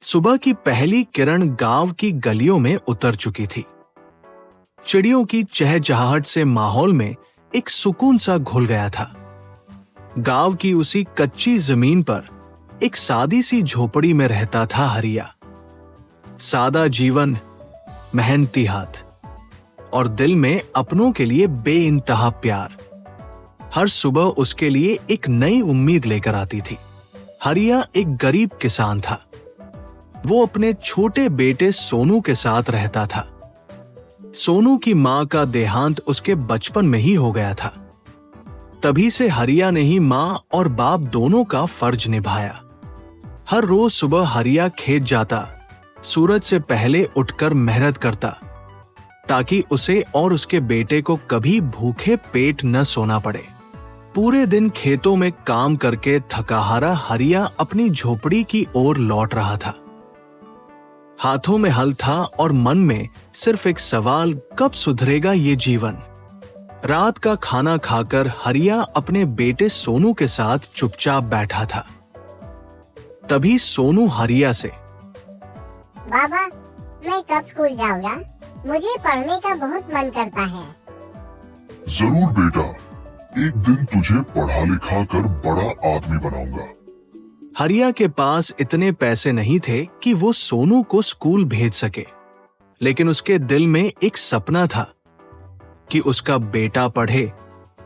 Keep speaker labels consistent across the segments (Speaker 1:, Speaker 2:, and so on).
Speaker 1: सुबह की पहली किरण गांव की गलियों में उतर चुकी थी। चिड़ियों की चहचहाहट से माहौल में एक सुकून सा घुल गया था। गांव की उसी कच्ची जमीन पर एक सादी सी झोपड़ी में रहता था हरिया। सादा जीवन, मेहनती हाथ और दिल में अपनों के लिए बेइंतहा प्यार। हर सुबह उसके लिए एक नई उम्मीद लेकर आती थी। हरिया एक गरीब किसान था। वो अपने छोटे बेटे सोनू के साथ रहता था। सोनू की मां का देहांत उसके बचपन में ही हो गया था। तभी से हरिया ने ही मां और बाप दोनों का फर्ज निभाया। हर रोज सुबह हरिया खेत जाता, सूरज से पहले उठकर मेहनत करता, ताकि उसे और उसके बेटे को कभी भूखे पेट न सोना पड़े। पूरे दिन खेतों में काम करके थकाहारा हरिया अपनी झोपड़ी की ओर लौट रहा था। हाथों में हल था और मन में सिर्फ एक सवाल, कब सुधरेगा ये जीवन। रात का खाना खाकर हरिया अपने बेटे सोनू के साथ चुपचाप बैठा था। तभी सोनू हरिया से,
Speaker 2: बाबा, मैं कब स्कूल जाऊंगा? मुझे पढ़ने का बहुत मन करता है।
Speaker 3: जरूर बेटा, एक दिन तुझे पढ़ा लिखा कर बड़ा आदमी बनाऊंगा।
Speaker 1: हरिया के पास इतने पैसे नहीं थे कि वो सोनू को स्कूल भेज सके, लेकिन उसके दिल में एक सपना था कि उसका बेटा पढ़े,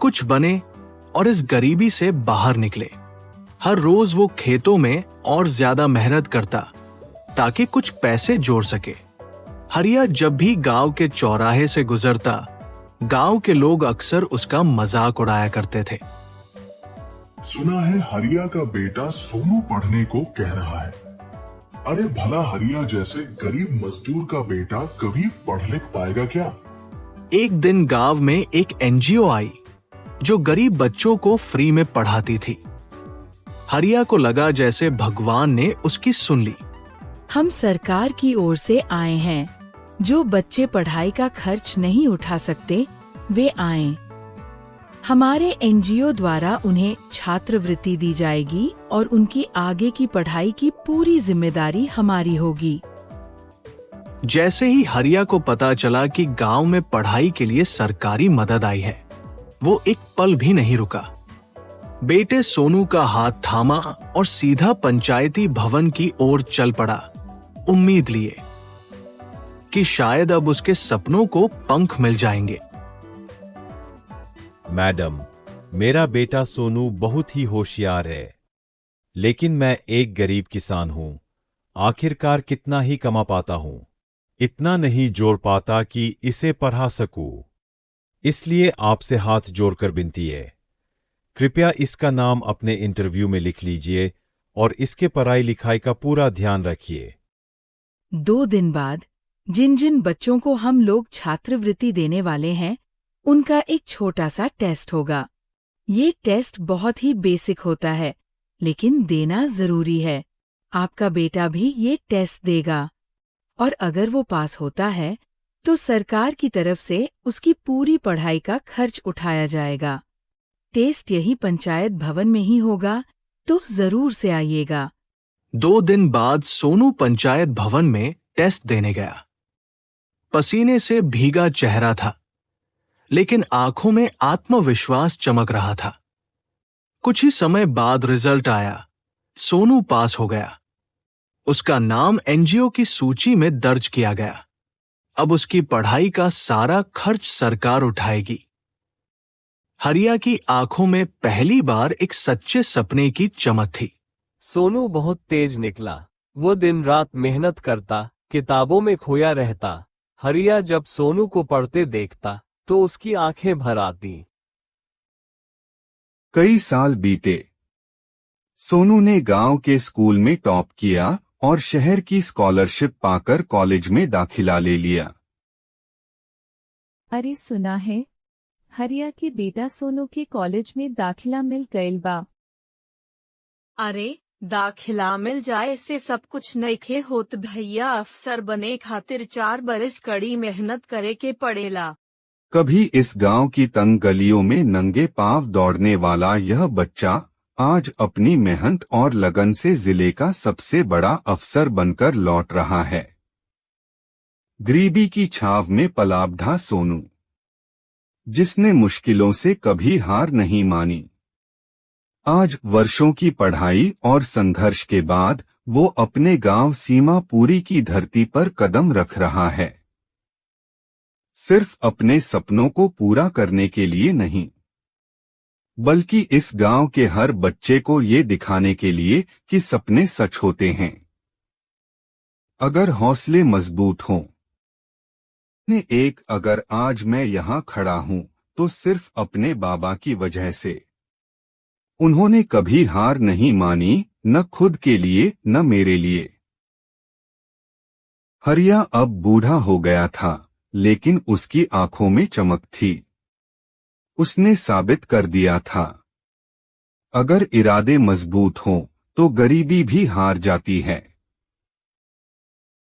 Speaker 1: कुछ बने और इस गरीबी से बाहर निकले। हर रोज वो खेतों में और ज्यादा मेहनत करता ताकि कुछ पैसे जोड़ सके। हरिया जब भी गांव के चौराहे से गुजरता, गांव के लोग अक्सर उसका मजाक उड़ाया करते थे।
Speaker 3: सुना है हरिया का बेटा सोनू पढ़ने को कह रहा है। अरे भला हरिया जैसे गरीब मजदूर का बेटा कभी पढ़ लिख पाएगा क्या?
Speaker 1: एक दिन गांव में एक एनजीओ आई जो गरीब बच्चों को फ्री में पढ़ाती थी। हरिया को लगा जैसे भगवान ने उसकी सुन ली।
Speaker 4: हम सरकार की ओर से आए हैं। जो बच्चे पढ़ाई का खर्च नहीं उठा सकते, वे आएं। हमारे एनजीओ द्वारा उन्हें छात्रवृत्ति दी जाएगी और उनकी आगे की पढ़ाई की पूरी जिम्मेदारी हमारी होगी।
Speaker 1: जैसे ही हरिया को पता चला कि गांव में पढ़ाई के लिए सरकारी मदद आई है, वो एक पल भी नहीं रुका। बेटे सोनू का हाथ थामा और सीधा पंचायती भवन की ओर चल पड़ा, उम्मीद लिए कि शायद अब उसके सपनों को पंख मिल जाएंगे।
Speaker 5: मैडम, मेरा बेटा सोनू बहुत ही होशियार है, लेकिन मैं एक गरीब किसान हूं। आखिरकार कितना ही कमा पाता हूं, इतना नहीं जोड़ पाता कि इसे पढ़ा सकूं। इसलिए आपसे हाथ जोड़कर विनती है, कृपया इसका नाम अपने इंटरव्यू में लिख लीजिए और इसके पढ़ाई लिखाई का पूरा ध्यान रखिए।
Speaker 4: 2 दिन बाद जिन जिन बच्चों को हम लोग छात्रवृत्ति देने वाले हैं, उनका एक छोटा सा टेस्ट होगा। ये टेस्ट बहुत ही बेसिक होता है, लेकिन देना जरूरी है। आपका बेटा भी ये टेस्ट देगा और अगर वो पास होता है तो सरकार की तरफ से उसकी पूरी पढ़ाई का खर्च उठाया जाएगा। टेस्ट यही पंचायत भवन में ही होगा, तो जरूर से आइएगा।
Speaker 1: 2 दिन बाद सोनू पंचायत भवन में टेस्ट देने गया। पसीने से भीगा चेहरा था, लेकिन आंखों में आत्मविश्वास चमक रहा था। कुछ ही समय बाद रिजल्ट आया। सोनू पास हो गया। उसका नाम एनजीओ की सूची में दर्ज किया गया। अब उसकी पढ़ाई का सारा खर्च सरकार उठाएगी। हरिया की आंखों में पहली बार एक सच्चे सपने की चमक थी।
Speaker 6: सोनू बहुत तेज निकला। वो दिन रात मेहनत करता, किताबों में खोया रहता। हरिया जब सोनू को पढ़ते देखता तो उसकी आंखें भर आती।
Speaker 7: कई साल बीते। सोनू ने गांव के स्कूल में टॉप किया और शहर की स्कॉलरशिप पाकर कॉलेज में दाखिला ले लिया।
Speaker 8: अरे सुना है, हरिया के बेटा सोनू के कॉलेज में दाखिला मिल गइल बा।
Speaker 9: अरे दाखिला मिल जाए से सब कुछ नइखे होत भैया। अफसर बने खातिर 4 बरस कड़ी मेहनत करे के पड़ेला।
Speaker 7: कभी इस गांव की तंग गलियों में नंगे पांव दौड़ने वाला यह बच्चा आज अपनी मेहनत और लगन से जिले का सबसे बड़ा अफसर बनकर लौट रहा है। गरीबी की छाव में पलाबधा सोनू, जिसने मुश्किलों से कभी हार नहीं मानी। आज वर्षों की पढ़ाई और संघर्ष के बाद वो अपने गांव सीमापुरी की धरती पर कदम रख रहा है, सिर्फ अपने सपनों को पूरा करने के लिए नहीं, बल्कि इस गांव के हर बच्चे को ये दिखाने के लिए कि सपने सच होते हैं अगर हौसले मजबूत हों। अगर आज मैं यहाँ खड़ा हूँ तो सिर्फ अपने बाबा की वजह से। उन्होंने कभी हार नहीं मानी, न खुद के लिए न मेरे लिए। हरिया अब बूढ़ा हो गया था, लेकिन उसकी आंखों में चमक थी। उसने साबित कर दिया था, अगर इरादे मजबूत हों तो गरीबी भी हार जाती है।